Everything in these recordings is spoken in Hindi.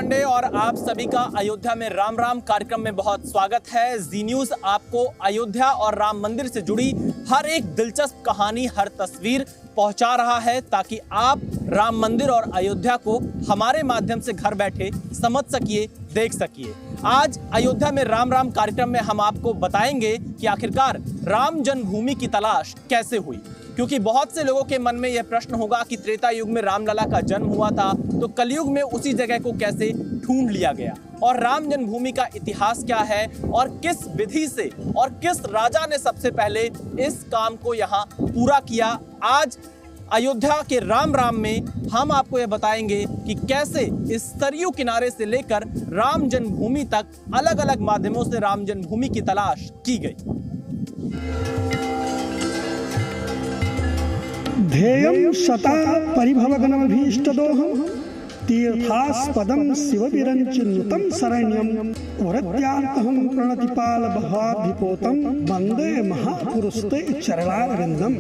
पांडे और आप सभी का अयोध्या में राम राम कार्यक्रम में बहुत स्वागत है। जी न्यूज आपको अयोध्या और राम मंदिर से जुड़ी हर एक दिलचस्प कहानी, हर तस्वीर पहुंचा रहा है ताकि आप राम मंदिर और अयोध्या को हमारे माध्यम से घर बैठे समझ सकिए, देख सकिए। आज अयोध्या में राम राम कार्यक्रम में हम आपको बताएंगे कि आखिरकार राम जन्मभूमि की तलाश कैसे हुई, क्योंकि बहुत से लोगों के मन में यह प्रश्न होगा कि त्रेता युग में रामलला का जन्म हुआ था तो कलयुग में उसी जगह को कैसे ढूंढ लिया गया, और राम जन्मभूमि का इतिहास क्या है और किस विधि से और किस राजा ने सबसे पहले इस काम को यहाँ पूरा किया। आज अयोध्या के राम राम में हम आपको यह बताएंगे कि कैसे इस सरयू किनारे से लेकर राम जन्मभूमि तक अलग अलग माध्यमों से राम जन्मभूमि की तलाश की गई। ध्येयं सता परिभवगणमभीष्टदोहं तीर्थास्पदं शिवविरञ्चिनुतं शरण्यं वरत्यार्कहं प्रणतिपालभवाभिपोतं वन्दे महापुरुषते चरणारविन्दम्।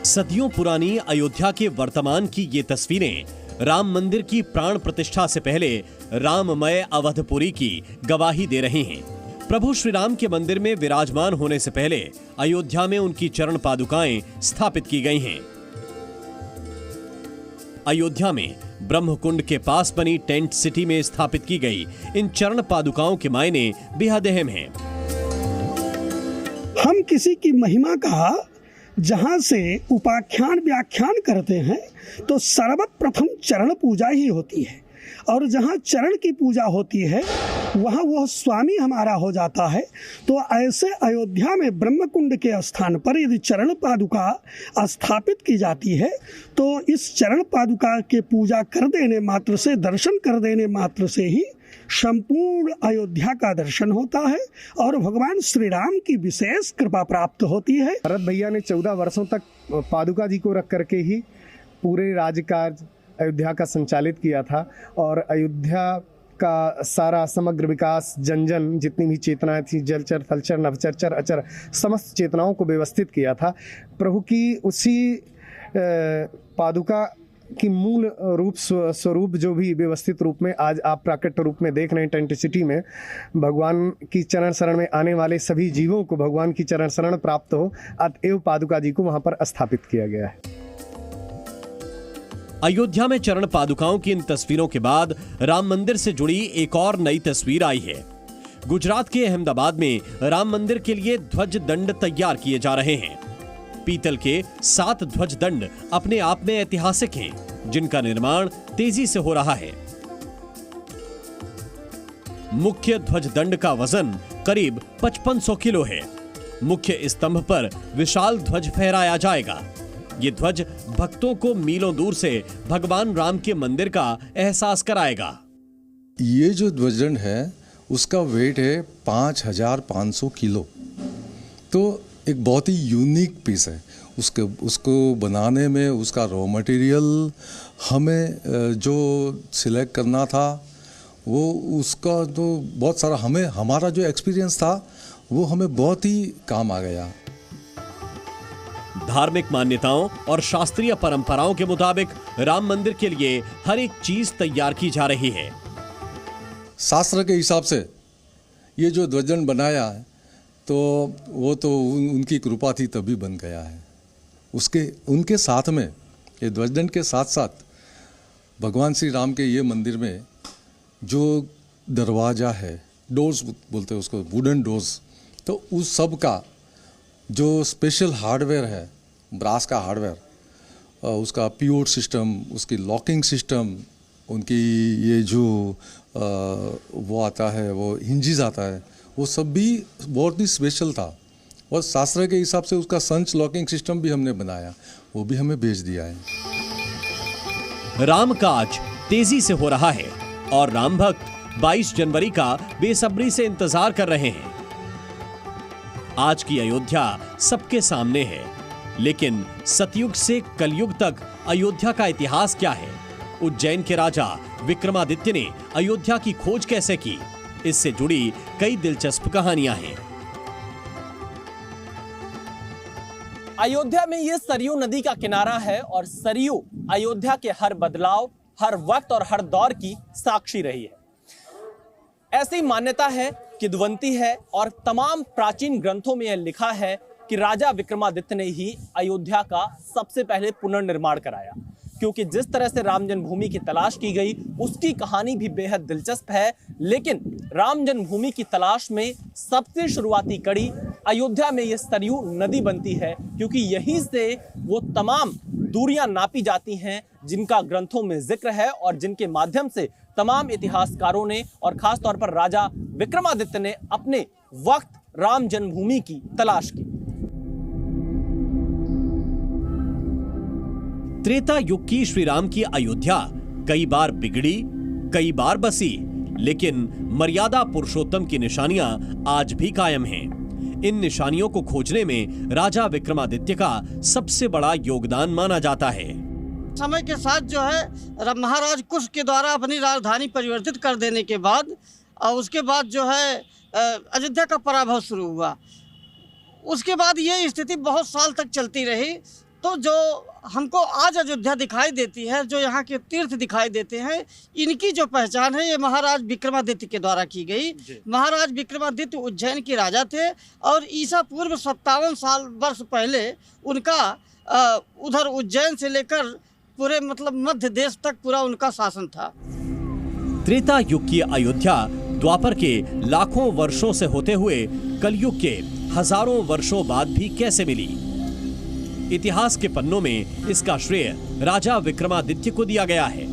सदियों पुरानी अयोध्या के वर्तमान की ये तस्वीरें राम मंदिर की प्राण प्रतिष्ठा से पहले राममय अवधपुरी की गवाही दे रही हैं। प्रभु श्री राम के मंदिर में विराजमान होने से पहले अयोध्या में उनकी चरण पादुकाएं स्थापित की गई हैं। अयोध्या में ब्रह्मकुंड के पास बनी टेंट सिटी में स्थापित की गई इन चरण पादुकाओं के मायने बेहद अहम हैं। हम किसी की महिमा का जहाँ से उपाख्यान व्याख्यान करते हैं तो सर्वप्रथम चरण पूजा ही होती है, और जहाँ चरण की पूजा होती है वहाँ वह स्वामी हमारा हो जाता है। तो ऐसे अयोध्या में ब्रह्मकुंड के स्थान पर यदि चरण पादुका स्थापित की जाती है तो इस चरण पादुका के पूजा कर देने मात्र से, दर्शन कर देने मात्र से ही संपूर्ण अयोध्या का दर्शन होता है और भगवान श्री राम की विशेष कृपा प्राप्त होती है। भरत भैया ने 14 वर्षों तक पादुका जी को रख करके ही पूरे राज्यकार्य अयोध्या का संचालित किया था, और अयोध्या का सारा समग्र विकास, जन जन जितनी भी चेतनाएं थी, जलचर थलचर नवचर अचर समस्त चेतनाओं को व्यवस्थित किया था। प्रभु की उसी पादुका की मूल रूप स्वरूप जो भी व्यवस्थित रूप में आज आप प्राकट्य रूप में देख रहे हैं टेंट सिटी में, भगवान की चरण शरण में आने वाले सभी जीवों को भगवान की चरण शरण प्राप्त हो, अतएव पादुका जी को वहां पर स्थापित किया गया है। अयोध्या में चरण पादुकाओं की इन तस्वीरों के बाद राम मंदिर से जुड़ी एक और नई तस्वीर आई है। गुजरात के अहमदाबाद में राम मंदिर के लिए ध्वज दंड तैयार किए जा रहे हैं। पीतल के 7 ध्वज दंड अपने आप में ऐतिहासिक हैं, जिनका निर्माण तेजी से हो रहा है। मुख्य ध्वज दंड का वजन करीब 5500 किलो है। मुख्य स्तंभ पर विशाल ध्वज फहराया जाएगा। ये ध्वज भक्तों को मीलों दूर से भगवान राम के मंदिर का एहसास कराएगा। ये जो ध्वजदंड है उसका वेट है 5500 किलो, तो एक बहुत ही यूनिक पीस है। उसको बनाने में उसका रॉ मटेरियल हमें जो सिलेक्ट करना था वो उसका तो बहुत सारा हमारा जो एक्सपीरियंस था वो हमें बहुत ही काम आ गया। धार्मिक मान्यताओं और शास्त्रीय परंपराओं के मुताबिक राम मंदिर के लिए हर एक चीज तैयार की जा रही है। शास्त्र के हिसाब से ये जो ध्वजदंड बनाया है तो वो तो उनकी कृपा थी तभी बन गया है। उनके साथ में ये ध्वजदंड के साथ साथ भगवान श्री राम के ये मंदिर में जो दरवाज़ा है, डोर्स बोलते हैं उसको, वुडन डोर्स, तो उस सब का जो स्पेशल हार्डवेयर है, ब्रास का हार्डवेयर, उसका पीओट सिस्टम, उसकी लॉकिंग सिस्टम, उनकी ये जो वो आता है, वो हिंजिस आता है, वो सब भी बहुत ही स्पेशल था। और शास्त्र के हिसाब से उसका संच लॉकिंग सिस्टम भी हमने बनाया, वो भी हमें भेज दिया है। राम काज तेजी से हो रहा है और राम भक्त 22 जनवरी का बेसब्री से इंतजार कर रहे हैं। आज की अयोध्या सबके सामने है, लेकिन सतयुग से कलयुग तक अयोध्या का इतिहास क्या है? उज्जैन के राजा विक्रमादित्य ने अयोध्या की खोज कैसे की? इससे जुड़ी कई दिलचस्प कहानियां हैं। अयोध्या में ये सरयू नदी का किनारा है और सरयू अयोध्या के हर बदलाव, हर वक्त और हर दौर की साक्षी रही है। ऐसी मान्यता है, किंवदंती है और तमाम प्राचीन ग्रंथों में यह लिखा है कि राजा विक्रमादित्य ने ही अयोध्या का सबसे पहले पुनर्निर्माण कराया, क्योंकि जिस तरह से राम जन्मभूमि की तलाश की गई उसकी कहानी भी बेहद दिलचस्प है। लेकिन राम जन्मभूमि की तलाश में सबसे शुरुआती कड़ी अयोध्या में यह सरयू नदी बनती है, क्योंकि यहीं से वो तमाम दूरियां नापी जाती हैं जिनका ग्रंथों में जिक्र है और जिनके माध्यम से तमाम इतिहासकारों ने और खास तौर पर राजा विक्रमादित्य ने अपने वक्त राम जन्मभूमि की तलाश की। त्रेता युग की श्री राम की अयोध्या कई बार बिगड़ी, कई बार बसी, लेकिन मर्यादा पुरुषोत्तम की निशानियां आज भी कायम हैं। इन निशानियों को खोजने में राजा विक्रमादित्य का सबसे बड़ा योगदान माना जाता है। समय के साथ जो है महाराज कुश के द्वारा अपनी राजधानी परिवर्तित कर देने के बाद और उसके बाद जो है अयोध्या का पराभव शुरू हुआ। उसके बाद ये स्थिति बहुत साल तक चलती रही। तो जो हमको आज अयोध्या दिखाई देती है, जो यहाँ के तीर्थ दिखाई देते हैं, इनकी जो पहचान है ये महाराज विक्रमादित्य के द्वारा की गई। महाराज विक्रमादित्य उज्जैन के राजा थे और ईसा पूर्व 57 वर्ष पहले उनका उधर उज्जैन से लेकर पूरे मध्य देश तक पूरा उनका शासन था। त्रेता युग की अयोध्या द्वापर के लाखों वर्षों से होते हुए कलयुग के हजारों वर्षों बाद भी कैसे मिली? इतिहास के पन्नों में इसका श्रेय राजा विक्रमादित्य को दिया गया है।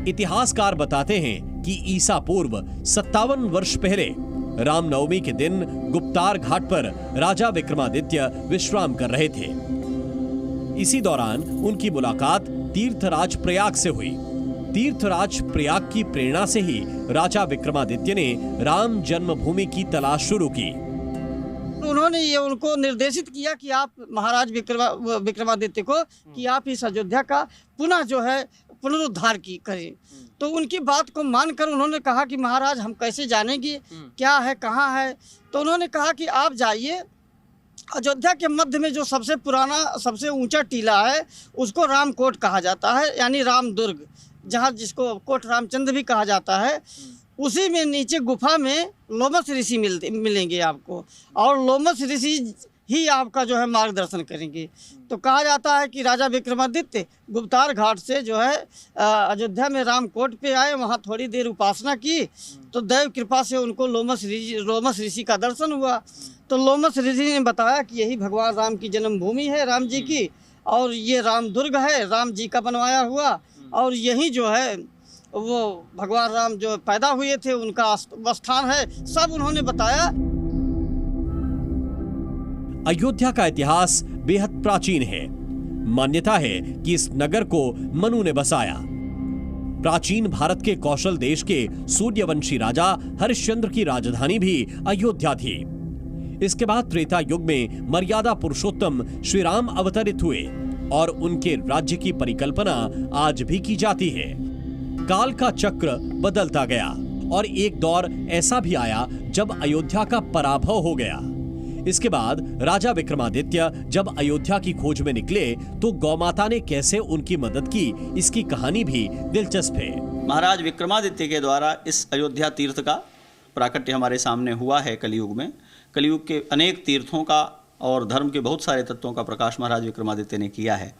इतिहासकार बताते हैं कि ईसा पूर्व 57 वर्ष पहले रामनवमी के दिन गुप्तार घाट पर राजा विक्रमादित्य विश्राम कर रहे थे। इसी दौरान उनकी मुलाकात तीर्थराज प्रयाग से हुई। तीर्थराज प्रयाग की प्रेरणा से ही राजा विक्रमादित्य ने राम जन्मभूमि की तलाश शुरू की। उन्होंने ये उनको निर्देशित किया कि आप महाराज विक्रमादित्य को कि आप इस अयोध्या का पुनः जो है पुनरुद्धार करें। तो उनकी बात को मानकर उन्होंने कहा कि महाराज हम कैसे जानेंगे क्या है कहाँ है। तो उन्होंने कहा कि आप जाइए, अयोध्या के मध्य में जो सबसे पुराना सबसे ऊंचा टीला है उसको रामकोट कहा जाता है, यानी रामदुर्ग, जहाँ जिसको कोट रामचंद्र भी कहा जाता है। उसी में नीचे गुफा में लोमस ऋषि मिलेंगे आपको, और लोमस ऋषि ही आपका जो है मार्गदर्शन करेंगे। तो कहा जाता है कि राजा विक्रमादित्य गुप्तार घाट से जो है अयोध्या में रामकोट पे आए, वहाँ थोड़ी देर उपासना की तो दैव कृपा से उनको लोमस ऋषि का दर्शन हुआ। तो लोमस ऋषि ने बताया कि यही भगवान राम की जन्मभूमि है, राम जी की, और ये रामदुर्ग है, राम जी का बनवाया हुआ, और यही जो है वो भगवान राम जो पैदा हुए थे उनका स्थान है। सब उन्होंने बताया। अयोध्या का इतिहास बेहद प्राचीन है। मान्यता है कि इस नगर को मनु ने बसाया। प्राचीन भारत के कौशल देश के सूर्यवंशी राजा हरिश्चंद्र की राजधानी भी अयोध्या थी। इसके बाद त्रेता युग में मर्यादा पुरुषोत्तम श्री राम अवतरित हुए और उनके राज्य की परिकल्पना आज भी की जाती है। काल का चक्र बदलता गया और एक दौर ऐसा भी आया जब अयोध्या का पराभव हो गया। इसके बाद राजा विक्रमादित्य जब अयोध्या की खोज में निकले तो गौमाता ने कैसे उनकी मदद की, इसकी कहानी भी दिलचस्प है। महाराज विक्रमादित्य के द्वारा इस अयोध्या तीर्थ का प्राकट्य हमारे सामने हुआ है। कलयुग में कलयुग के अनेक तीर्थों का और धर्म के बहुत सारे तत्वों का प्रकाश महाराज विक्रमादित्य ने किया है।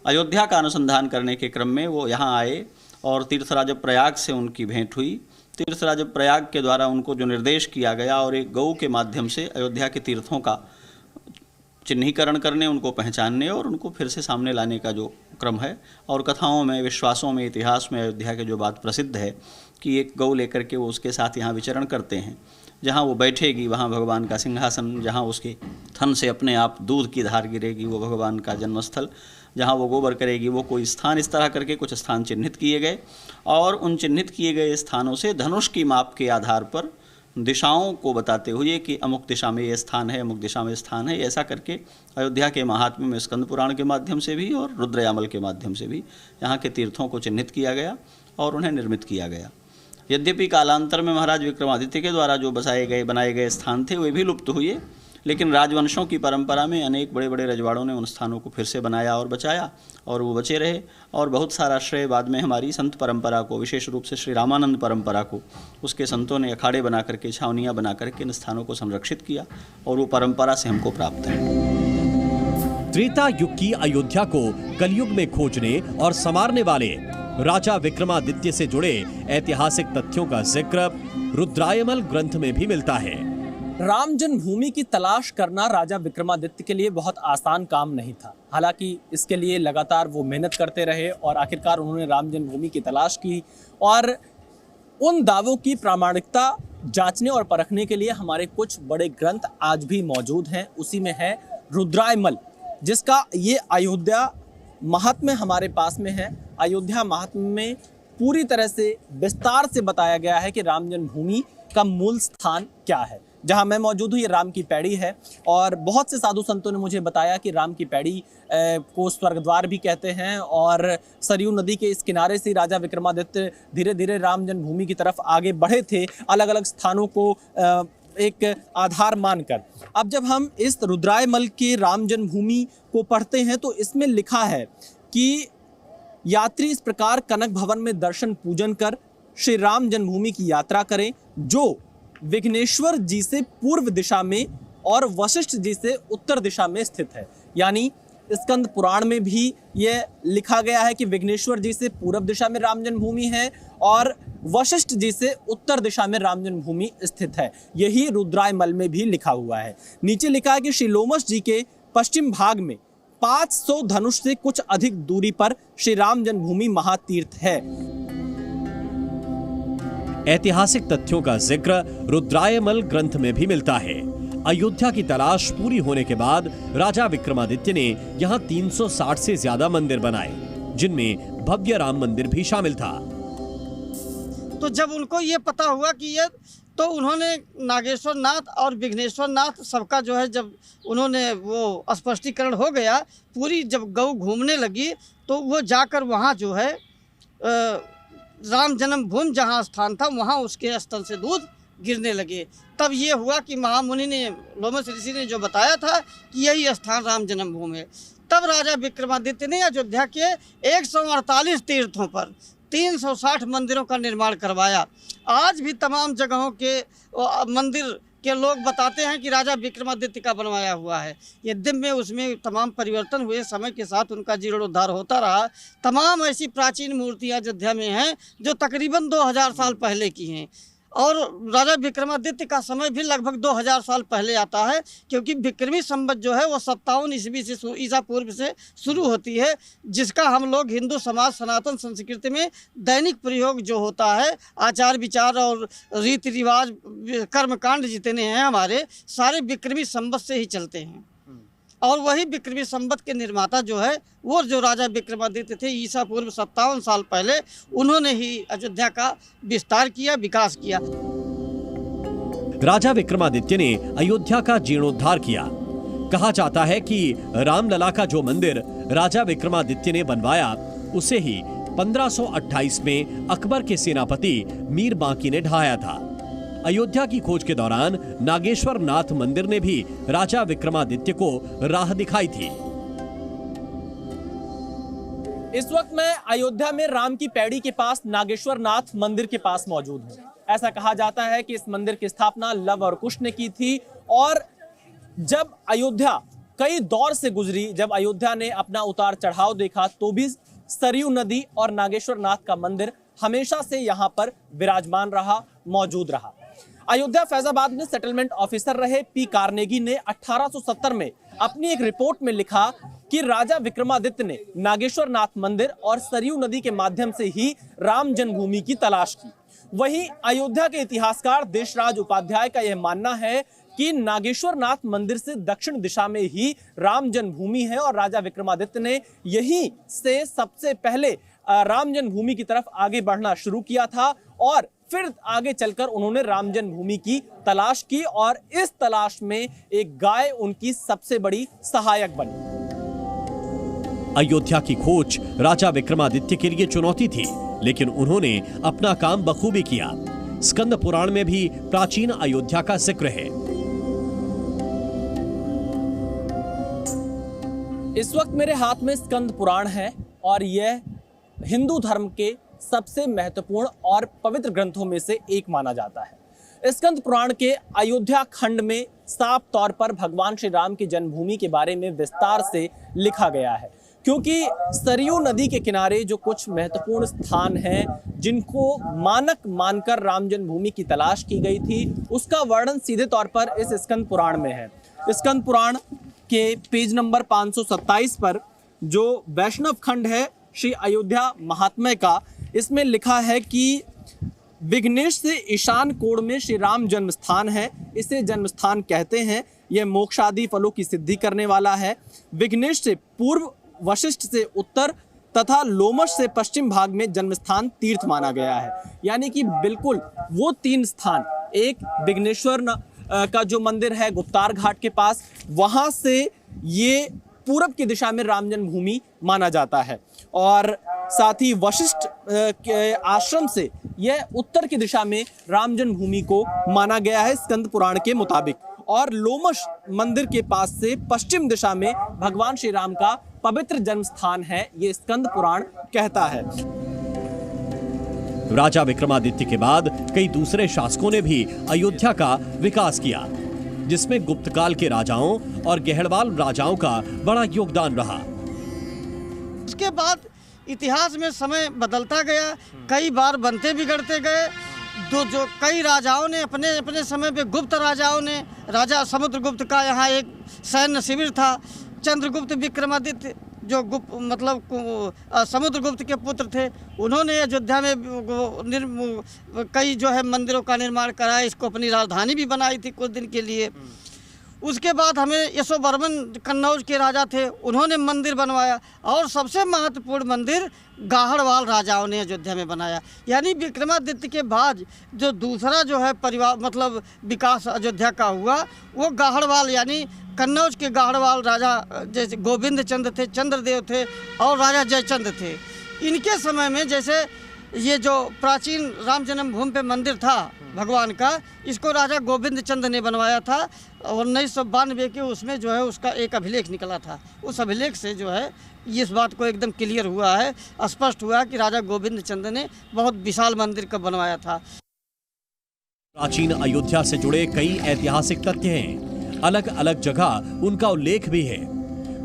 अयोध्या का अनुसंधान करने के क्रम में वो यहाँ आए और तीर्थराज प्रयाग से उनकी भेंट हुई। तीर्थराज प्रयाग के द्वारा उनको जो निर्देश किया गया और एक गऊ के माध्यम से अयोध्या के तीर्थों का चिन्हीकरण करने, उनको पहचानने और उनको फिर से सामने लाने का जो क्रम है, और कथाओं में, विश्वासों में, इतिहास में अयोध्या के जो बात प्रसिद्ध है कि एक गऊ लेकर के वो उसके साथ यहाँ विचरण करते हैं। जहाँ वो बैठेगी वहाँ भगवान का सिंहासन, जहाँ उसके थन से अपने आप दूध की धार गिरेगी वो भगवान का जन्मस्थल, जहाँ वो गोबर करेगी वो कोई स्थान, इस तरह करके कुछ स्थान चिन्हित किए गए। और उन चिन्हित किए गए स्थानों से धनुष की माप के आधार पर दिशाओं को बताते हुए कि अमुक दिशा में ये स्थान है, अमुक दिशा में स्थान है, ऐसा करके अयोध्या के महात्म्य में स्कंद पुराण के माध्यम से भी और रुद्रयामल के माध्यम से भी यहाँ के तीर्थों को चिन्हित किया गया और उन्हें निर्मित किया गया। यद्यपि कालांतर में महाराज विक्रमादित्य के द्वारा जो बनाए गए स्थान थे वे भी लुप्त हुए, लेकिन राजवंशों की परंपरा में अनेक बड़े बड़े रजवाड़ों ने उन स्थानों को फिर से बनाया और बचाया और वो बचे रहे। और बहुत सारा श्रेय बाद में हमारी संत परंपरा को, विशेष रूप से श्री रामानंद परंपरा को, उसके संतों ने अखाड़े बना करके, छावनियाँ बना करके इन स्थानों को संरक्षित किया और वो परंपरा से हमको प्राप्त है। त्रेता युग की अयोध्या को कलयुग में खोजने और संवारने वाले राजा विक्रमादित्य से जुड़े ऐतिहासिक तथ्यों का जिक्र रुद्रायमल ग्रंथ में भी मिलता है। राम जन्मभूमि की तलाश करना राजा विक्रमादित्य के लिए बहुत आसान काम नहीं था। हालांकि इसके लिए लगातार वो मेहनत करते रहे और आखिरकार उन्होंने राम जन्मभूमि की तलाश की। और उन दावों की प्रामाणिकता जांचने और परखने के लिए हमारे कुछ बड़े ग्रंथ आज भी मौजूद हैं। उसी में है रुद्रायमल, जिसका ये अयोध्या महात्म्य हमारे पास में है। अयोध्या महात्म्य में पूरी तरह से विस्तार से बताया गया है कि राम जन्मभूमि का मूल स्थान क्या है। जहां मैं मौजूद हूँ ये राम की पैड़ी है और बहुत से साधु संतों ने मुझे बताया कि राम की पैड़ी को स्वर्गद्वार भी कहते हैं और सरयू नदी के इस किनारे से राजा विक्रमादित्य धीरे धीरे राम जन्मभूमि की तरफ आगे बढ़े थे, अलग अलग स्थानों को एक आधार मानकर। अब जब हम इस रुद्रायमल के राम जन्मभूमि को पढ़ते हैं तो इसमें लिखा है कि यात्री इस प्रकार कनक भवन में दर्शन पूजन कर श्री राम जन्मभूमि की यात्रा करें, जो विघ्नेश्वर जी से पूर्व दिशा में और वशिष्ठ जी से उत्तर दिशा में स्थित है। यानी स्कंद पुराण में भी ये लिखा गया है कि विघ्नेश्वर जी से पूर्व दिशा में राम जन्मभूमि है और वशिष्ठ जी से उत्तर दिशा में राम जन्मभूमि स्थित है। यही रुद्रायमल में भी लिखा हुआ है। नीचे लिखा है कि श्री लोमश जी के पश्चिम भाग में 500 धनुष से कुछ अधिक दूरी पर श्री राम जन्मभूमि महातीर्थ है। ऐतिहासिक तथ्यों का जिक्र रुद्रायमल ग्रंथ में भी मिलता है। अयोध्या की तलाश पूरी होने के बाद राजा विक्रमादित्य ने यहाँ 360 से ज्यादा मंदिर बनाए, जिनमें भव्य राम मंदिर भी शामिल था। तो जब उनको ये पता हुआ कि ये, तो उन्होंने नागेश्वर नाथ और विघ्नेश्वर नाथ सबका जो है, जब उन्होंने वो स्पष्टीकरण हो गया, पूरी जब गौ घूमने लगी तो वो जाकर वहाँ जो है राम जन्मभूमि जहाँ स्थान था वहाँ उसके स्थल से दूध गिरने लगे। तब ये हुआ कि महामुनि ने, लोमश ऋषि ने जो बताया था कि यही स्थान राम जन्मभूमि है। तब राजा विक्रमादित्य ने अयोध्या के 148 तीर्थों पर 360 मंदिरों का निर्माण करवाया। आज भी तमाम जगहों के मंदिर के लोग बताते हैं कि राजा विक्रमादित्य का बनवाया हुआ है। यद्यपि में उसमें तमाम परिवर्तन हुए, समय के साथ उनका जीर्णोद्धार होता रहा। तमाम ऐसी प्राचीन मूर्तियां अयोध्या में हैं जो तकरीबन 2000 साल पहले की हैं और राजा विक्रमादित्य का समय भी लगभग 2000 साल पहले आता है, क्योंकि विक्रमी संवत जो है वो 57 ईस्वी से ईसा पूर्व से शुरू होती है, जिसका हम लोग हिंदू समाज सनातन संस्कृति में दैनिक प्रयोग जो होता है, आचार विचार और रीति रिवाज कर्मकांड जितने हैं हमारे सारे विक्रमी संवत से ही चलते हैं। और वही विक्रमी संवत के निर्माता जो है वो जो राजा विक्रमादित्य थे, ईसा पूर्व 57 साल पहले उन्होंने ही अयोध्या का विस्तार किया, विकास किया। राजा विक्रमादित्य ने अयोध्या का जीर्णोद्धार किया। कहा जाता है कि रामलला का जो मंदिर राजा विक्रमादित्य ने बनवाया, उसे ही 1528 में अकबर के सेनापति मीर बांकी ने ढाया था। अयोध्या की खोज के दौरान नागेश्वर नाथ मंदिर ने भी राजा विक्रमादित्य को राह दिखाई थी। इस वक्त मैं अयोध्या में राम की पैड़ी के पास नागेश्वर नाथ मंदिर के पास मौजूद हूँ। ऐसा कहा जाता है कि इस मंदिर की स्थापना लव और कुश ने की थी और जब अयोध्या कई दौर से गुजरी, जब अयोध्या ने अपना उतार चढ़ाव देखा, तो भी सरयू नदी और नागेश्वर नाथ का मंदिर हमेशा से यहाँ पर विराजमान रहा, मौजूद रहा। अयोध्या फैजाबाद में सेटलमेंट ऑफिसर रहे पी कार्नेगी ने 1870 में अपनी एक रिपोर्ट में लिखा कि राजा विक्रमादित्य ने नागेश्वर नाथ मंदिर और सरयू नदी के माध्यम से ही राम जन्मभूमि की तलाश की। वहीं अयोध्या के इतिहासकार देशराज उपाध्याय का यह मानना है कि नागेश्वर नाथ मंदिर से दक्षिण दिशा में ही राम जन्मभूमि है और राजा विक्रमादित्य ने यहीं से सबसे पहले राम जन्मभूमि की तरफ आगे बढ़ना शुरू किया था और फिर आगे चलकर उन्होंने राम जन्मभूमि की तलाश की और इस तलाश में एक गाय उनकी सबसे बड़ी सहायक बनी। अयोध्या की खोज राजा विक्रमादित्य के लिए चुनौती थी, लेकिन उन्होंने अपना काम बखूबी किया। स्कंद पुराण में भी प्राचीन अयोध्या का जिक्र है। इस वक्त मेरे हाथ में स्कंद पुराण है और यह हिंदू धर्म के सबसे महत्वपूर्ण और पवित्र ग्रंथों में से एक माना जाता है। स्कंद पुराण के अयोध्या खंड में साफ तौर पर भगवान श्री राम की जन्मभूमि के बारे में विस्तार से लिखा गया है, क्योंकि सरयू नदी के किनारे जो कुछ महत्वपूर्ण स्थान हैं जिनको मानक मानकर राम जन्मभूमि की तलाश की गई थी, उसका वर्णन सीधे तौर पर इस स्कंद पुराण में है। स्कंद पुराण के पेज नंबर 527 पर जो वैष्णव खंड है श्री अयोध्या महात्म्य का, इसमें लिखा है कि विघ्नेश से ईशान कोण में श्री राम जन्म स्थान है। इसे जन्म स्थान कहते हैं। यह मोक्ष आदि फलों की सिद्धि करने वाला है। विघ्नेश से पूर्व, वशिष्ठ से उत्तर तथा लोमश से पश्चिम भाग में जन्म स्थान तीर्थ माना गया है। यानी कि बिल्कुल वो तीन स्थान, एक विघ्नेश्वर का जो मंदिर है गुप्तार घाट के पास, वहां से ये पूरब की दिशा में राम जन्मभूमि माना जाता है, और साथ ही वशिष्ठ के आश्रम से यह उत्तर की दिशा में राम जन्मभूमि को माना गया है स्कंद पुराण के मुताबिक, और लोमश मंदिर के पास से पश्चिम दिशा में भगवान श्री राम का पवित्र जन्म स्थान है, ये स्कंद पुराण कहता है। राजा विक्रमादित्य के बाद कई दूसरे शासकों ने भी अयोध्या का विकास किया, जिसमें गुप्तकाल के राजाओं और गहड़वाल राजाओं का बड़ा योगदान रहा। उसके बाद इतिहास में समय बदलता गया, कई बार बनते बिगड़ते गए। जो कई राजाओं ने अपने अपने समय पे, गुप्त राजाओं ने, राजा समुद्रगुप्त का यहाँ एक सैन्य शिविर था। चंद्रगुप्त विक्रमादित्य जो समुद्रगुप्त के पुत्र थे, उन्होंने अयोध्या में कई जो है मंदिरों का निर्माण कराया, इसको अपनी राजधानी भी बनाई थी कुछ दिन के लिए। उसके बाद हमें यशोवर्मन कन्नौज के राजा थे, उन्होंने मंदिर बनवाया, और सबसे महत्वपूर्ण मंदिर गाहड़वाल राजाओं ने अयोध्या में बनाया। यानी विक्रमादित्य के बाद जो दूसरा जो है परिवार मतलब विकास अयोध्या का हुआ, वो गाहड़वाल यानी कन्नौज के गाहड़वाल राजा जैसे गोविंद चंद्र थे, चंद्रदेव थे, और राजा जयचंद्र थे। इनके समय में जैसे ये जो प्राचीन राम जन्मभूमि पे मंदिर था भगवान का, इसको राजा गोविंद चंद्र ने बनवाया था, और 1992 के उसमें जो है उसका एक अभिलेख निकला था। उस अभिलेख से जो है इस बात को एकदम क्लियर हुआ है, स्पष्ट हुआ कि राजा गोविंद चंद्र ने बहुत विशाल मंदिर का बनवाया था। प्राचीन अयोध्या से जुड़े कई ऐतिहासिक तथ्य हैं, अलग अलग जगह उनका उल्लेख भी है।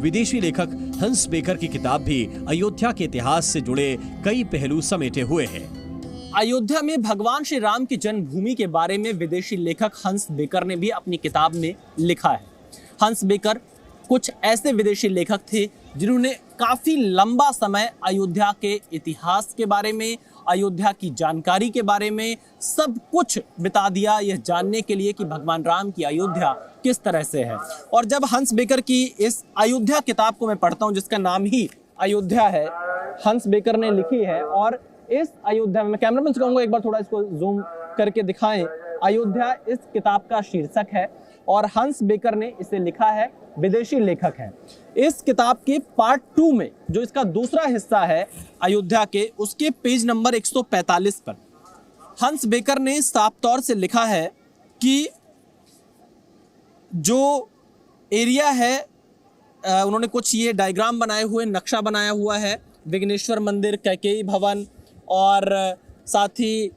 विदेशी लेखक हंस बेकर की किताब भी अयोध्या के इतिहास से जुड़े कई पहलू समेटे हुए है। अयोध्या में भगवान श्री राम की जन्मभूमि के बारे में विदेशी लेखक हंस बेकर ने भी अपनी किताब में लिखा है। हंस बेकर कुछ ऐसे विदेशी लेखक थे जिन्होंने काफी लंबा समय अयोध्या के इतिहास के बारे में, अयोध्या की जानकारी के बारे में सब कुछ बिता दिया, यह जानने के लिए कि भगवान राम की अयोध्या किस तरह से है। और जब हंस बेकर की इस अयोध्या किताब को मैं पढ़ता हूँ, जिसका नाम ही अयोध्या है, हंस बेकर ने लिखी है, और इस अयोध्या में, मैं कैमरामैन से कहूंगा एक बार थोड़ा इसको जूम करके दिखाएं, अयोध्या इस किताब का शीर्षक है, और हंस बेकर ने इसे लिखा है, विदेशी लेखक है। इस किताब के पार्ट 2 में जो इसका दूसरा हिस्सा है अयोध्या के, उसके पेज नंबर 145 पर हंस बेकर ने साफ तौर से लिखा है कि जो एरिया है, उन्होंने कुछ ये डायग्राम बनाए हुए, नक्शा बनाया हुआ है, विघ्नेश्वर मंदिर, कैकेयी भवन, और साथ ही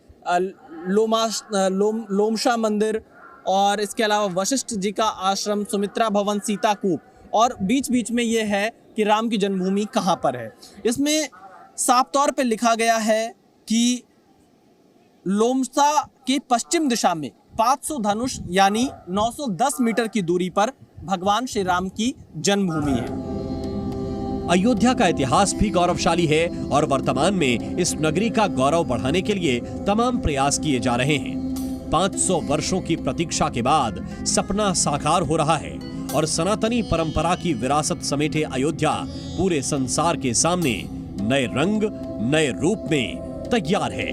लोमशा मंदिर, और इसके अलावा वशिष्ठ जी का आश्रम, सुमित्रा भवन, सीता कूप, और बीच बीच में ये है कि राम की जन्मभूमि कहाँ पर है। इसमें साफ तौर पे लिखा गया है कि लोमशा के पश्चिम दिशा में 500 धनुष यानी 910 मीटर की दूरी पर भगवान श्री राम की जन्मभूमि है। अयोध्या का इतिहास भी गौरवशाली है, और वर्तमान में इस नगरी का गौरव बढ़ाने के लिए तमाम प्रयास किए जा रहे हैं। 500 वर्षों की प्रतीक्षा के बाद सपना साकार हो रहा है, और सनातनी परंपरा की विरासत समेटे अयोध्या पूरे संसार के सामने नए रंग, नए रूप में तैयार है।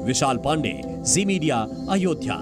विशाल पांडे, जी मीडिया, अयोध्या।